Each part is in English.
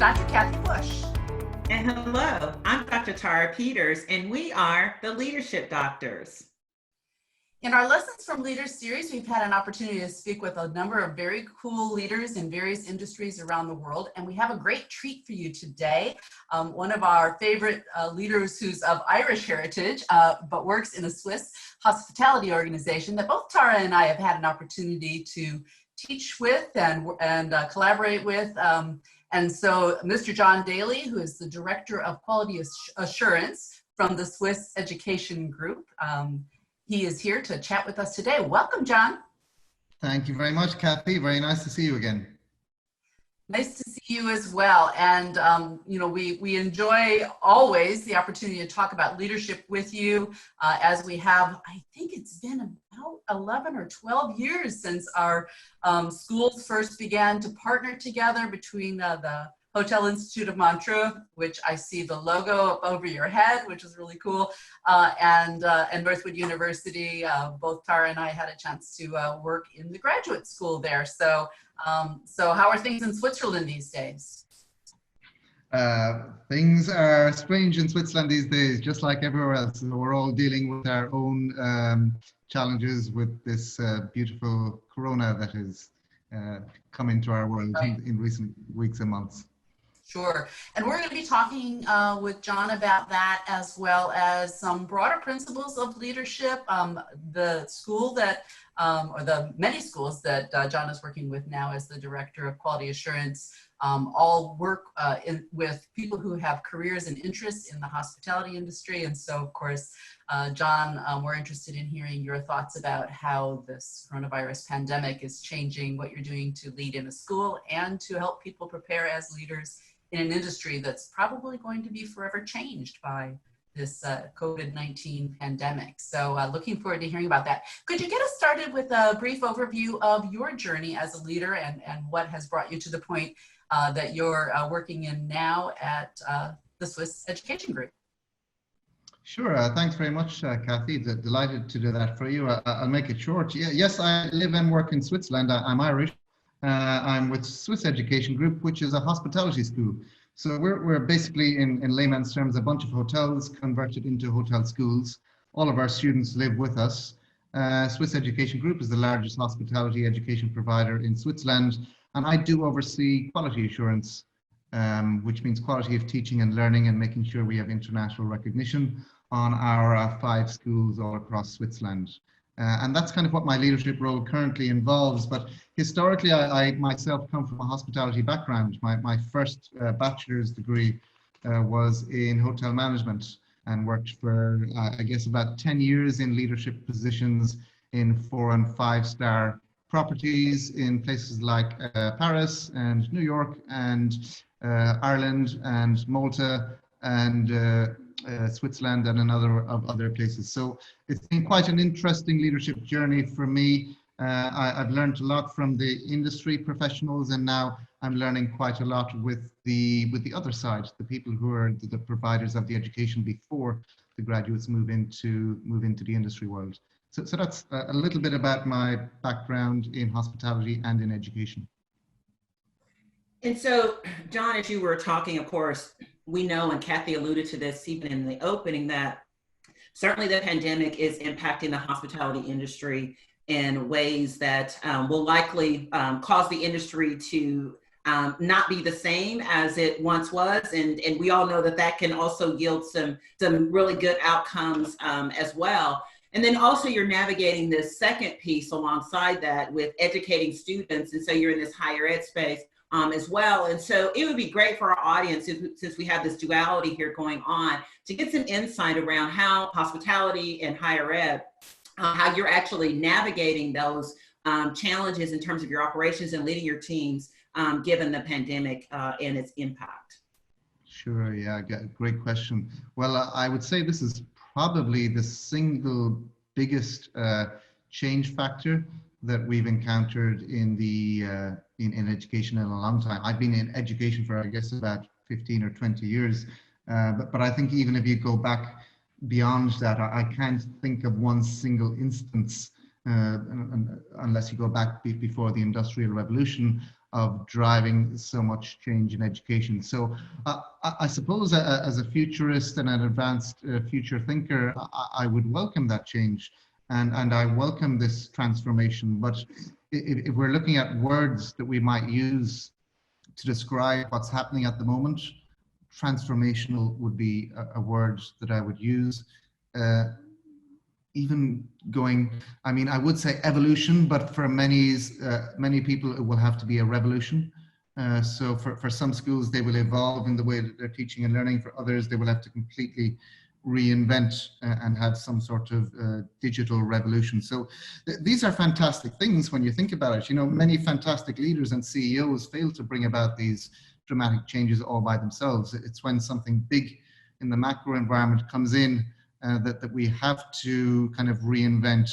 I'm Dr. Cathy Bush. And hello, I'm Dr. Tara Peters, and we are the Leadership Doctors. In our Lessons from Leaders series, we've had an opportunity to speak with a number of very cool leaders in various industries around the world, and we have a great treat for you today. One of our favorite leaders who's of Irish heritage, but works in a Swiss hospitality organization that both Tara and I have had an opportunity to teach with and collaborate with. And so Mr. John Daly, who is the Director of Quality Assurance from the Swiss Education Group, he is here to chat with us today. Welcome, John. Thank you very much, Cathy. Very nice to see you again. Nice to see you as well. And, we enjoy always the opportunity to talk about leadership with you as we have, I think it's been about 11 or 12 years since our schools first began to partner together between the Hotel Institute of Montreux, which I see the logo up over your head, which is really cool, and Northwood University. Both Tara and I had a chance to work in the graduate school there. So how are things in Switzerland these days? Things are strange in Switzerland these days, just like everywhere else. We're all dealing with our own challenges with this beautiful corona that has come into our world in recent weeks and months. Sure. And we're going to be talking with John about that, as well as some broader principles of leadership. The school that, or the many schools that John is working with now as the Director of Quality Assurance, all work with people who have careers and interests in the hospitality industry. And so, of course, John, we're interested in hearing your thoughts about how this coronavirus pandemic is changing what you're doing to lead in a school and to help people prepare as leaders in an industry that's probably going to be forever changed by this COVID-19 pandemic. So looking forward to hearing about that. Could you get us started with a brief overview of your journey as a leader and what has brought you to the point that you're working in now at the Swiss Education Group? Sure. Thanks very much, Cathy. Delighted to do that for you. I'll make it short. Yes, I live and work in Switzerland. I'm Irish. I'm with Swiss Education Group, which is a hospitality school. So we're basically, in layman's terms, a bunch of hotels converted into hotel schools. All of our students live with us. Swiss Education Group is the largest hospitality education provider in Switzerland, and I do oversee quality assurance, which means quality of teaching and learning and making sure we have international recognition on our 5 schools all across Switzerland. And that's kind of what my leadership role currently involves. But historically, I myself come from a hospitality background. My first bachelor's degree was in hotel management and worked for, I guess, about 10 years in leadership positions in 4- and 5-star properties in places like Paris and New York and Ireland and Malta and Switzerland and another of other places. So it's been quite an interesting leadership journey for me. I've learned a lot from the industry professionals, and now I'm learning quite a lot with the other side, the people who are the providers of the education before the graduates move into the industry world. So that's a little bit about my background in hospitality and in education. And so, John, as you were talking, of course, we know, and Cathy alluded to this even in the opening, that certainly the pandemic is impacting the hospitality industry in ways that will likely cause the industry to not be the same as it once was. And we all know that can also yield some really good outcomes as well. And then also you're navigating this second piece alongside that with educating students. And so you're in this higher ed space as well. And so it would be great for our audience, since we have this duality here going on, to get some insight around how hospitality and higher ed, how you're actually navigating those challenges in terms of your operations and leading your teams, given the pandemic and its impact. Sure, yeah, great question. Well, I would say this is probably the single biggest change factor that we've encountered in the in education in a long time. I've been in education for, I guess, about 15 or 20 years, but I think even if you go back beyond that, I can't think of one single instance, unless you go back before the Industrial Revolution, of driving so much change in education. So I suppose as a futurist and an advanced future thinker, I would welcome that change, and I welcome this transformation. But if we're looking at words that we might use to describe what's happening at the moment, transformational would be a word that I would use. Even going, I mean, I would say evolution, but for many people, it will have to be a revolution. So for some schools, they will evolve in the way that they're teaching and learning. For others, they will have to completely reinvent and have some sort of digital revolution. So these are fantastic things when you think about it. You know, many fantastic leaders and CEOs fail to bring about these dramatic changes all by themselves. It's when something big in the macro environment comes in that we have to kind of reinvent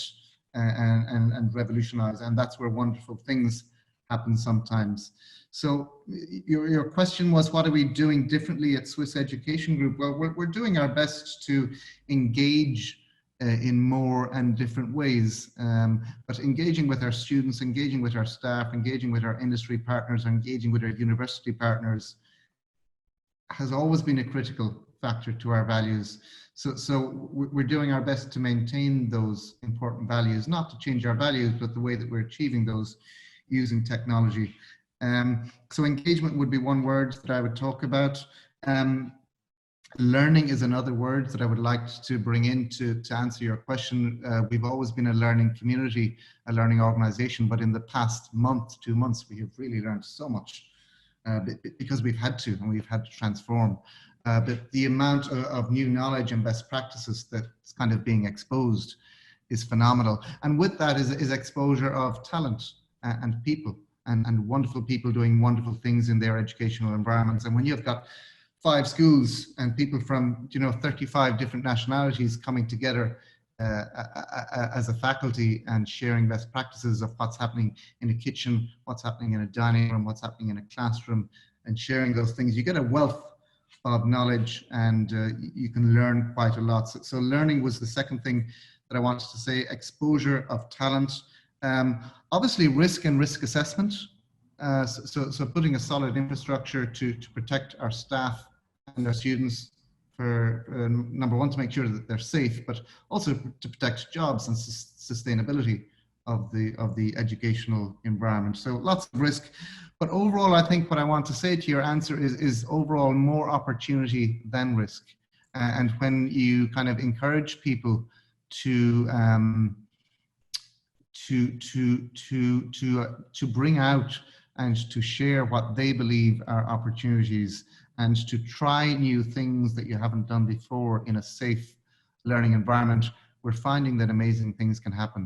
and revolutionize, and that's where wonderful things happen sometimes. So your question was, what are we doing differently at Swiss Education Group? Well, we're doing our best to engage in more and different ways, but engaging with our students, engaging with our staff, engaging with our industry partners, engaging with our university partners has always been a critical factor to our values. So we're doing our best to maintain those important values, not to change our values, but the way that we're achieving those using technology. So engagement would be one word that I would talk about. Learning is another word that I would like to bring in to answer your question. We've always been a learning community, a learning organization, but in the past month, 2 months, we have really learned so much because we've had to, and we've had to transform. But the amount of new knowledge and best practices that's kind of being exposed is phenomenal. And with that is exposure of talent and people and wonderful people doing wonderful things in their educational environments. And when you've got 5 schools and people from 35 different nationalities coming together as a faculty and sharing best practices of what's happening in a kitchen, what's happening in a dining room, what's happening in a classroom, and sharing those things, you get a wealth of knowledge, and you can learn quite a lot. So learning was the second thing that I wanted to say. Exposure of talent, obviously risk and risk assessment. So putting a solid infrastructure to protect our staff and our students for number one, to make sure that they're safe, but also to protect jobs and sustainability of the educational environment. So lots of risk, but overall, I think what I want to say to your answer is overall more opportunity than risk. And when you kind of encourage people to bring out and to share what they believe are opportunities, and to try new things that you haven't done before in a safe learning environment, we're finding that amazing things can happen.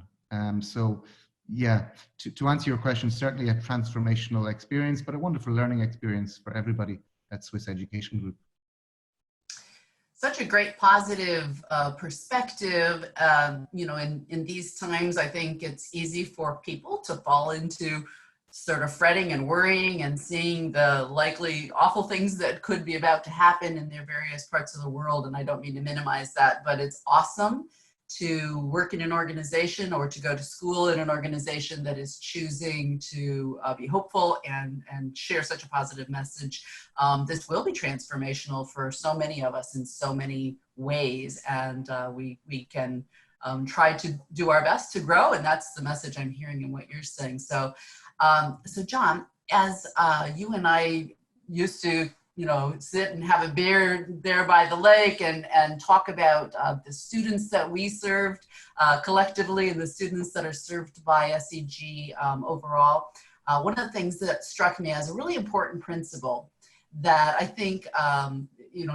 So yeah, to answer your question, certainly a transformational experience, but a wonderful learning experience for everybody at Swiss Education Group. Such a great positive perspective. In these times, I think it's easy for people to fall into sort of fretting and worrying and seeing the likely awful things that could be about to happen in their various parts of the world. And I don't mean to minimize that, but it's awesome to work in an organization or to go to school in an organization that is choosing to be hopeful and share such a positive message. This will be transformational for so many of us in so many ways, and we can try to do our best to grow, and that's the message I'm hearing in what you're saying. So John, as you and I used to sit and have a beer there by the lake and talk about the students that we served collectively and the students that are served by SEG overall. One of the things that struck me as a really important principle that I think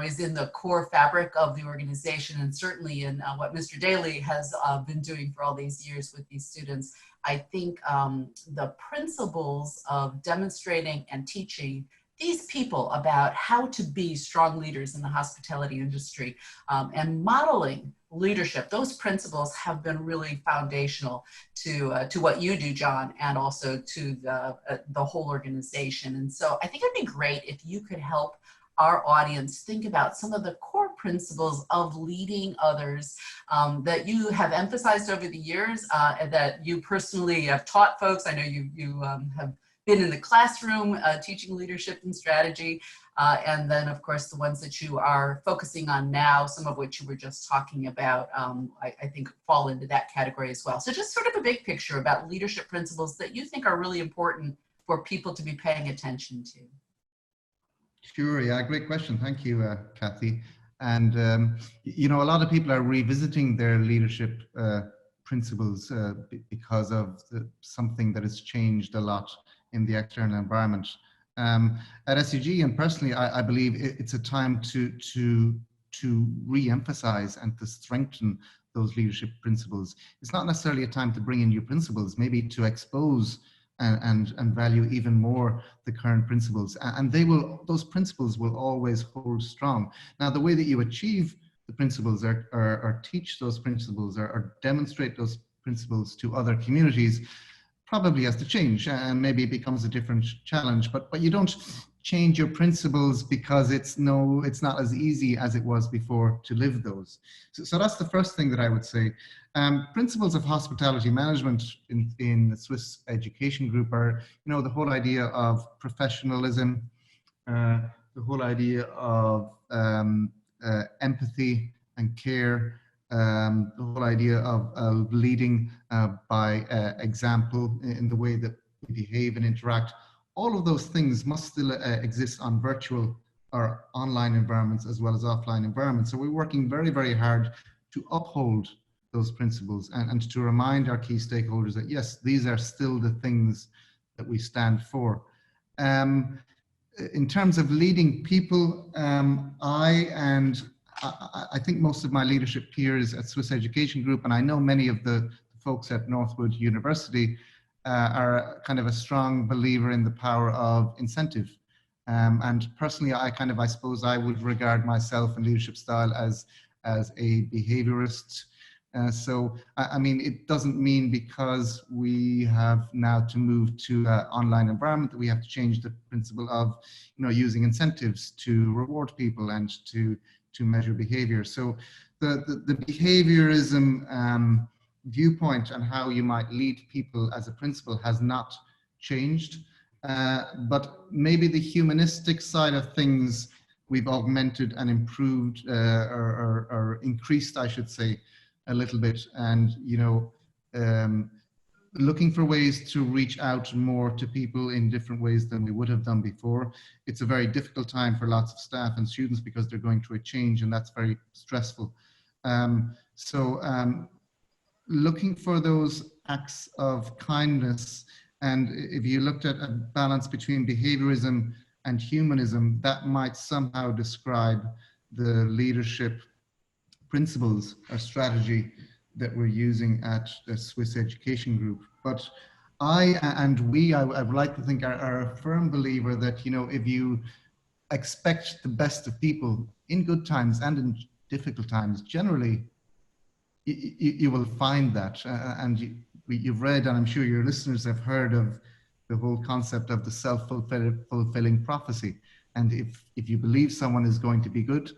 is in the core fabric of the organization, and certainly in what Mr. Daly has been doing for all these years with these students. I think the principles of demonstrating and teaching these people about how to be strong leaders in the hospitality industry and modeling leadership, those principles have been really foundational to what you do, John, and also to the whole organization. And so I think it'd be great if you could help our audience think about some of the core principles of leading others that you have emphasized over the years, that you personally have taught folks. I know you have been in the classroom teaching leadership and strategy. And then, of course, the ones that you are focusing on now, some of which you were just talking about, I think fall into that category as well. So just sort of a big picture about leadership principles that you think are really important for people to be paying attention to. Sure, yeah, great question. Thank you, Cathy. And, you know, a lot of people are revisiting their leadership principles because of something that has changed a lot in the external environment. At SUG, and personally, I believe it's a time to re-emphasize and to strengthen those leadership principles. It's not necessarily a time to bring in new principles, maybe to expose and value even more the current principles, and those principles will always hold strong. Now, the way that you achieve the principles or teach those principles or demonstrate those principles to other communities probably has to change, and maybe it becomes a different challenge, but you don't change your principles because it's not as easy as it was before to live those. So that's the first thing that I would say. Principles of hospitality management in the Swiss Education Group are, you know, the whole idea of professionalism, the whole idea of empathy and care, the whole idea of leading by example in the way that we behave and interact. All of those things must still exist on virtual or online environments as well as offline environments. So we're working very, very hard to uphold those principles and to remind our key stakeholders that, yes, these are still the things that we stand for. In terms of leading people, I think most of my leadership peers at Swiss Education Group, and I know many of the folks at Northwood University, are kind of a strong believer in the power of incentive. And personally, I suppose I would regard myself and leadership style as a behaviorist. So, I mean, it doesn't mean because we have now to move to an online environment that we have to change the principle of, you know, using incentives to reward people and to measure behavior. So the behaviorism viewpoint and how you might lead people as a principle has not changed, but maybe the humanistic side of things we've augmented and improved or increased, I should say, a little bit. And, you know, looking for ways to reach out more to people in different ways than we would have done before. It's a very difficult time for lots of staff and students because they're going through a change, and that's very stressful. Looking for those acts of kindness, and if you looked at a balance between behaviorism and humanism, that might somehow describe the leadership principles or strategy that we're using at the Swiss Education Group. But I would like to think are a firm believer that, you know, if you expect the best of people in good times and in difficult times, generally you will find that. You've read, and I'm sure your listeners have heard of the whole concept of the self-fulfilling prophecy. And if you believe someone is going to be good,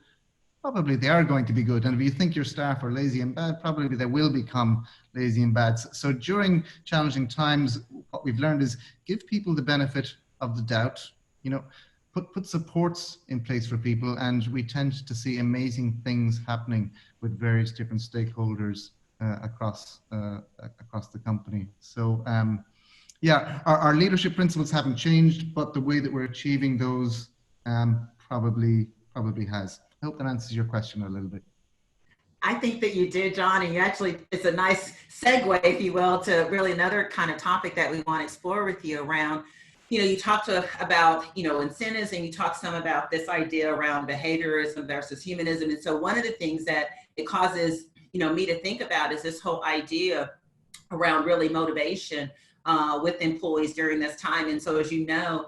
probably they are going to be good. And if you think your staff are lazy and bad, probably they will become lazy and bad. So during challenging times, what we've learned is give people the benefit of the doubt, you know, put supports in place for people. And we tend to see amazing things happening with various different stakeholders across the company. So yeah, our leadership principles haven't changed, but the way that we're achieving those probably has. I hope that answers your question a little bit. I think that you did, John, and you actually, it's a nice segue, if you will, to really another kind of topic that we want to explore with you around, you know, you talked about, you know, incentives, and you talked some about this idea around behaviorism versus humanism. And so one of the things that it causes, you know, me to think about is this whole idea around really motivation with employees during this time. And so, as you know,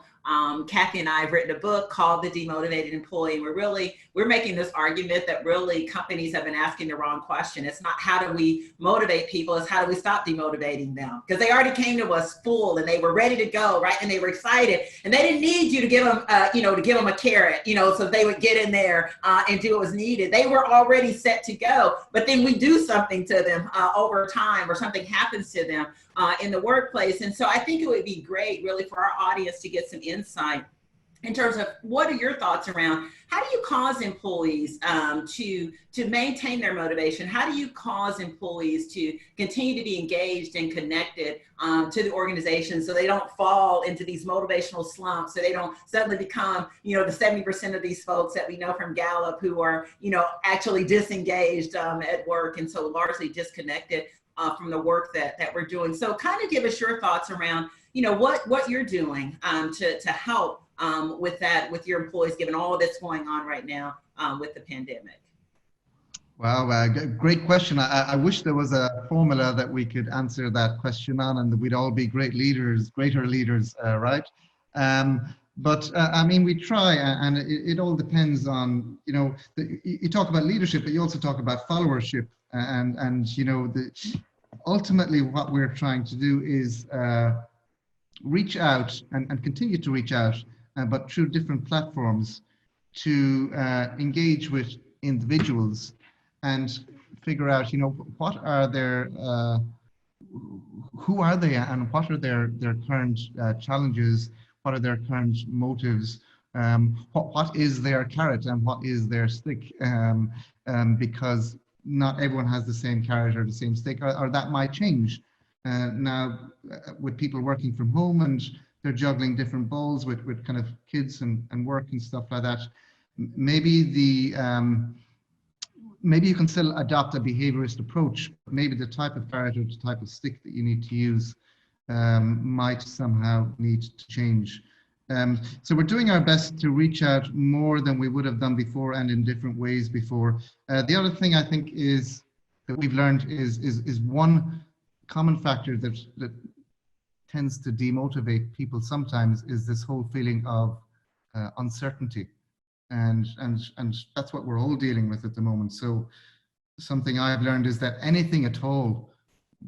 Cathy and I have written a book called The Demotivated Employee. We're making this argument that really companies have been asking the wrong question. It's not how do we motivate people, it's how do we stop demotivating them? Because they already came to us full and they were ready to go, right? And they were excited, and they didn't need you to give them, to give them a carrot, so they would get in there and do what was needed. They were already set to go, but then we do something to them over time, or something happens to them in the workplace. And so I think it would be great really for our audience to get some insight in terms of what are your thoughts around how do you cause employees to maintain their motivation? How do you cause employees to continue to be engaged and connected to the organization, so they don't fall into these motivational slumps, so they don't suddenly become, the 70% of these folks that we know from Gallup who are, actually disengaged at work, and so largely disconnected from the work that we're doing. So kind of give us your thoughts around, what you're doing to help with that, with your employees, given all of that's going on right now with the pandemic. Wow, great question. I wish there was a formula that we could answer that question on, and that we'd all be greater leaders, right? But I mean, we try, and it all depends on, you talk about leadership, but you also talk about followership, and ultimately what we're trying to do is reach out and continue to reach out, but through different platforms, to engage with individuals and figure out, what are their, who are they, and what are their current challenges, what are their current motives, what is their carrot and what is their stick, because not everyone has the same carrot or the same stick, or that might change. Now, with people working from home and they're juggling different balls with kind of kids and work and stuff like that, maybe maybe you can still adopt a behaviorist approach. Maybe the type of carrot or the type of stick that you need to use might somehow need to change. So we're doing our best to reach out more than we would have done before, and in different ways before. The other thing I think is that we've learned is one common factor that tends to demotivate people sometimes is this whole feeling of uncertainty. And that's what we're all dealing with at the moment. So something I've learned is that anything at all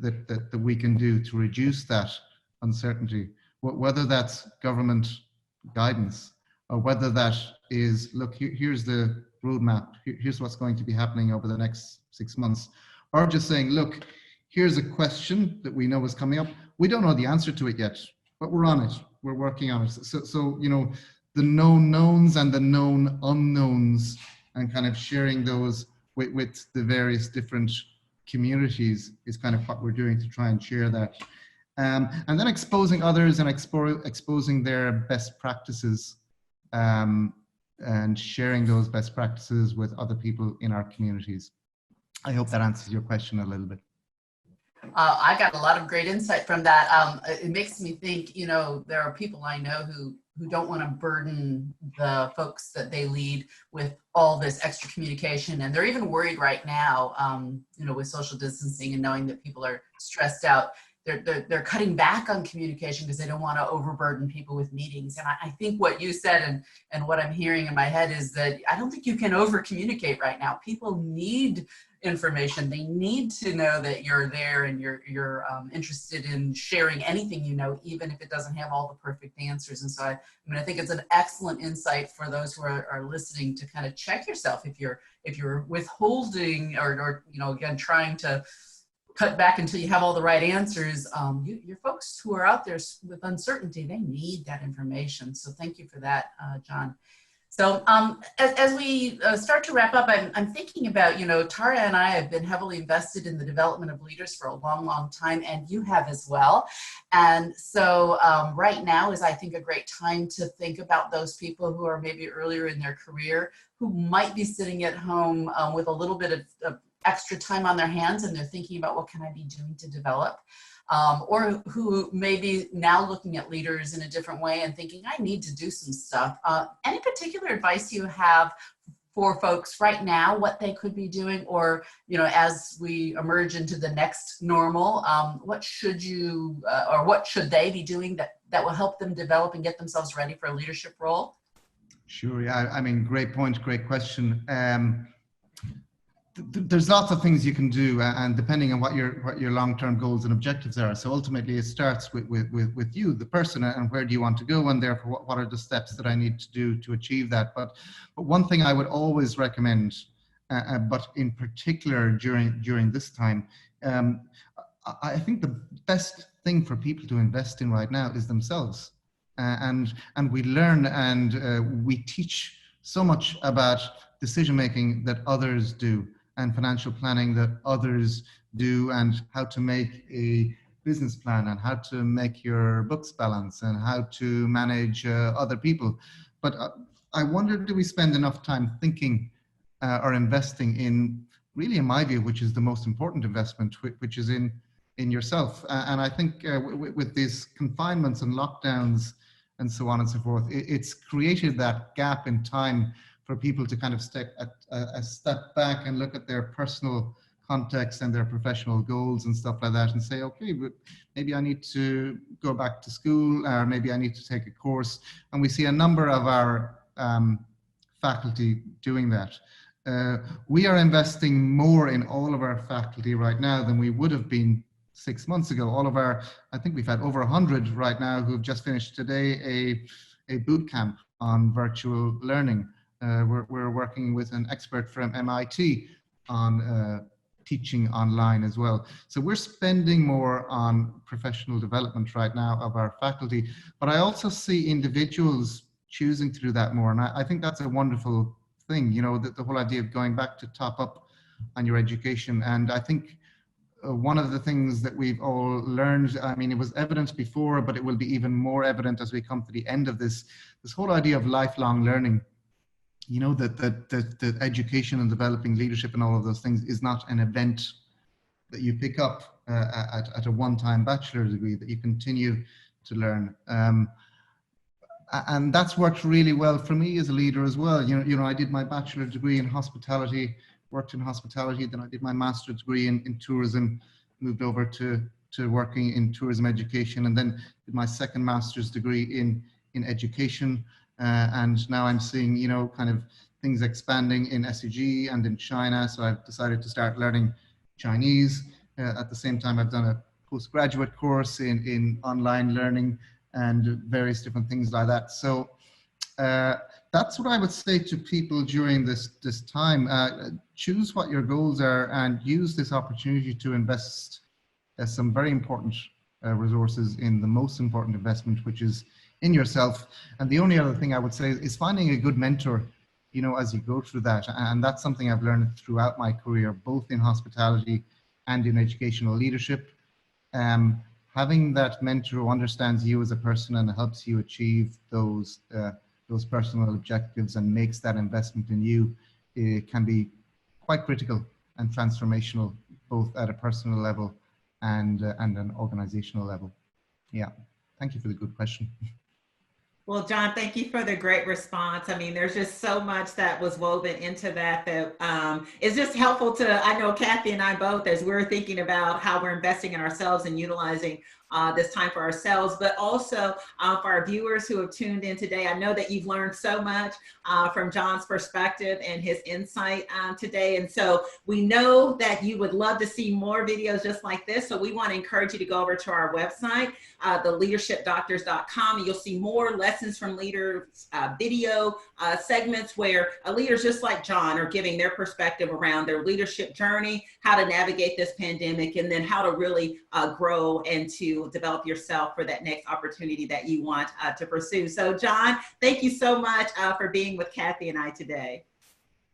that we can do to reduce that uncertainty, whether that's government guidance, or whether that is, look, here's the roadmap, here's what's going to be happening over the next 6 months, or just saying, look, here's a question that we know is coming up. We don't know the answer to it yet, but we're on it. We're working on it. So the known knowns and the known unknowns, and kind of sharing those with the various different communities is kind of what we're doing to try and share that. And then exposing others and exposing their best practices, and sharing those best practices with other people in our communities. I hope that answers your question a little bit. I got a lot of great insight from that. It makes me think, there are people I know who don't want to burden the folks that they lead with all this extra communication. And they're even worried right now, with social distancing and knowing that people are stressed out. They're cutting back on communication because they don't want to overburden people with meetings. And I think what you said and what I'm hearing in my head is that I don't think you can over communicate right now. People need information. They need to know that you're there and you're interested in sharing anything, even if it doesn't have all the perfect answers. And so I think it's an excellent insight for those who are listening to kind of check yourself if you're withholding or again, trying to cut back until you have all the right answers. Your folks who are out there with uncertainty, they need that information. So thank you for that, John. So as we start to wrap up, I'm thinking about, Tara and I have been heavily invested in the development of leaders for a long, long time, and you have as well. And so right now is, I think, a great time to think about those people who are maybe earlier in their career, who might be sitting at home with a little bit of extra time on their hands, and they're thinking about what can I be doing to develop. Or who may be now looking at leaders in a different way and thinking, I need to do some stuff. Any particular advice you have for folks right now, what they could be doing, or, you know, as we emerge into the next normal, what should you, or what should they be doing that will help them develop and get themselves ready for a leadership role? Sure. Yeah. I mean, great point. Great question. There's lots of things you can do, and depending on what your long-term goals and objectives are. So ultimately, it starts with you, the person, and where do you want to go, and therefore what are the steps that I need to do to achieve that. But one thing I would always recommend, but in particular during this time, I think the best thing for people to invest in right now is themselves, and we learn and we teach so much about decision making that others do, and financial planning that others do, and how to make a business plan, and how to make your books balance, and how to manage other people. But I wonder, do we spend enough time thinking or investing in, really in my view, which is the most important investment, which is in yourself. And I think with these confinements and lockdowns and so on and so forth, it's created that gap in time for people to kind of step back and look at their personal context and their professional goals and stuff like that, and say, okay, but maybe I need to go back to school, or maybe I need to take a course. And we see a number of our faculty doing that. We are investing more in all of our faculty right now than we would have been 6 months ago. All of our, I think we've had over 100 right now who've just finished today a boot camp on virtual learning. We're working with an expert from MIT on teaching online as well. So we're spending more on professional development right now of our faculty, but I also see individuals choosing to do that more. And I think that's a wonderful thing, you know, the whole idea of going back to top up on your education. And I think one of the things that we've all learned, I mean, it was evident before, but it will be even more evident as we come to the end of this whole idea of lifelong learning. You know, that education and developing leadership and all of those things is not an event that you pick up at a one-time bachelor's degree, that you continue to learn. And that's worked really well for me as a leader as well. You know, I did my bachelor's degree in hospitality, worked in hospitality, then I did my master's degree in tourism, moved over to working in tourism education, and then did my second master's degree in education. And now I'm seeing, you know, kind of things expanding in SEG and in China. So I've decided to start learning Chinese. At the same time, I've done a postgraduate course in online learning and various different things like that. So that's what I would say to people during this time. Choose what your goals are and use this opportunity to invest some very important resources in the most important investment, which is in yourself. And the only other thing I would say is finding a good mentor, you know, as you go through that. And that's something I've learned throughout my career, both in hospitality and in educational leadership. Having that mentor who understands you as a person and helps you achieve those personal objectives and makes that investment in you, it can be quite critical and transformational, both at a personal level and an organizational level. Yeah, thank you for the good question. Well, John, thank you for the great response. I mean, there's just so much that was woven into that is just helpful to, I know Cathy and I both, as we're thinking about how we're investing in ourselves and utilizing this time for ourselves, but also for our viewers who have tuned in today. I know that you've learned so much from John's perspective and his insight today. And so we know that you would love to see more videos just like this. So we want to encourage you to go over to our website, theleadershipdoctors.com, and you'll see more lessons from leaders, video segments where leaders just like John are giving their perspective around their leadership journey, how to navigate this pandemic, and then how to really grow and to develop yourself for that next opportunity that you want to pursue. So John, thank you so much for being with Cathy and I today.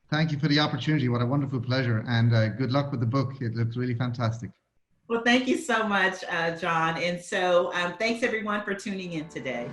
Thank you for the opportunity. What a wonderful pleasure. And good luck with the book. It looks really fantastic. Well, thank you so much, John. And so thanks everyone for tuning in today.